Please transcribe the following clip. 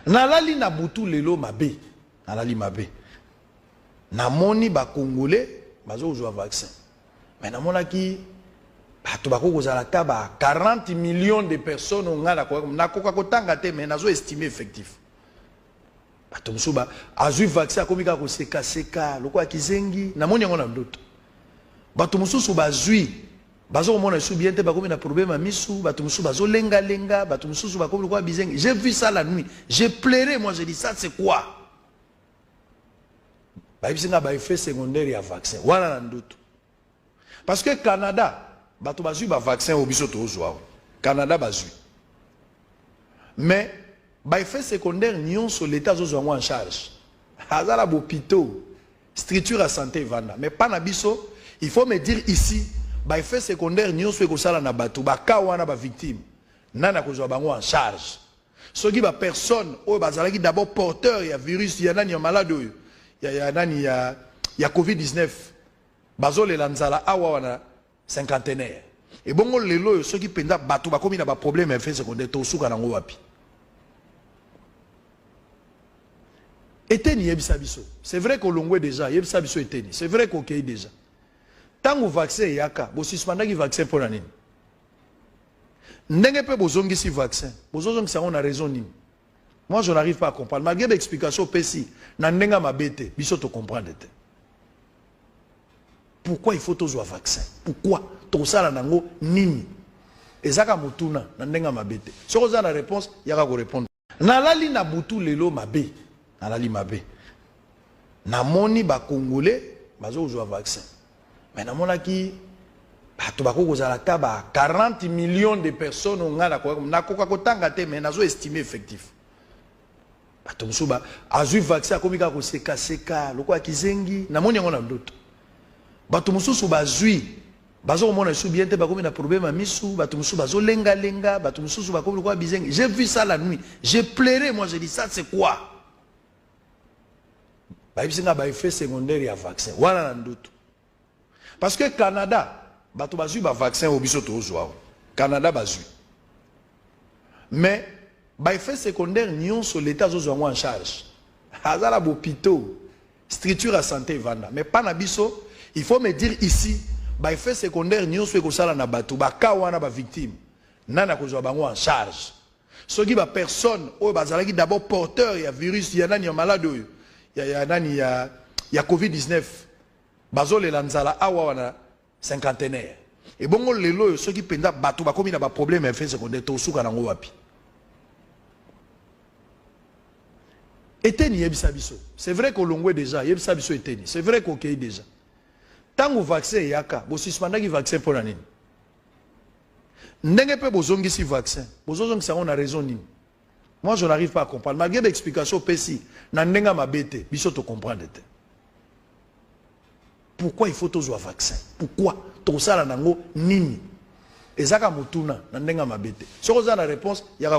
Nalali na butu lelo mabe. Nalali mabe. Namoni ba Congolais bazo kozwa vaccin. Mais namona ki bato bako kozala ta ba 40 millions de personnes ngala ko nakoka kotanga te mais nazo estimer effectif. Bato musuba azui vaccin komika ko seka loko akizengi namoni yango na ndoto. Bato mususu bazui bazo komona su bien te bakomi na problème misu bato mususu bazo lenga bato mususu bakomi ko bizengi. J'ai vu ça la nuit. J'ai pleuré, moi j'ai dit ça c'est quoi? Baïbisinga ba effet secondaire ya vaccin. Wana na ndoto. Parce que Canada, bato bazui ba vaccin au biso to ozwa. Canada bazui. Mais ba effet secondaire nion sur l'état zozwa en charge. Azala bopito, structure à santé vanda. Mais pas na biso, il faut me dire ici, ba effet secondaire nion sur ko sala na bato, ba ka wana ba victime. Nana kozwa bango en charge. Soki ba personne o bazala ki d'abord porteur ya virus ya nani ya malade oyo. Ya COVID-19 bazole lanzala awa wana cinquantenaire et bongo lelo ceux qui penda bato bakomi na ba problème effet secondaire to suka nango wapi eteni yebisa biso. C'est vrai qu'on longwe déjà yebisa biso eteni, c'est vrai qu'on kei déjà tango vaccin yaka bo suspendaki vaccin pour nani ndenge pe bozongisi vaccin bozongisa on a raison nini. Moi, je n'arrive pas à comprendre. Malgré l'explication PSI, Nandenga m'a bêté, biso te comprendre. Pourquoi il faut tous un vaccin? Pourquoi? Tout ça, là, nango, nini. Et ça, quand mutuna, Nandenga m'a bêté. Si vous avez la réponse, il y a qu'à répondre. Nalali na butu lelo mabe. Nalali mabe. Namoni ba Congolais, bazo jouer vaccin. Mais namona ki, bato bako kozala ta ba 40 millions de personnes ngala ko na koka kotanga te mais nazo estimer effectif. Bato musuba azui vaccin komika ko seka loko akizengi namoni yango na ndoto. Bato mususu bazui bazo komona su bien te bakomi na problème misu bato mususu bazo lenga bato mususu bakomi loko bizengi. J'ai vu ça la nuit. J'ai pleuré, moi j'ai dit ça c'est quoi? Baïbisinga ba effet secondaire ya vaccin. Wana na ndoto. Parce que Canada bato bazui ba vaccin au biso to ozwa. Canada bazui. Mais ba effet secondaire nion sur l'état zozwa en charge. Azala bopito, structure à santé vanda. Mais pas na biso, il faut me dire ici, ba effet secondaire nion sur ko sala na bato, ba ka wana ba victime. Nana kozwa bango en charge. Soki ba personne o bazalaki d'abord porteur ya virus ya nani ya malade oyo. Ya COVID-19. Bazole lanzala awa wana cinquantenaire. Et bongo lelo ceux qui penda bato bakomi na ba problème effet secondaire to suka nango wapi. Eteni yebisa biso. C'est vrai qu'on longwe déjà, yebisa biso eteni. C'est vrai qu'on kei déjà. Tango vaccin yaka, bo suspendaki vaccin pour nani. Ndenge pe bozongisi vaccin. Bozongisa on a raison nini. Moi je n'arrive pas à comprendre. Malgré l'explication PSI, na ndenga mabete, biso to comprendre. Pourquoi il faut tous un vaccin? Pourquoi? Tout ça là nango nini. Ezaka mutuna na ndenga mabete. Si vous avez la réponse, il y a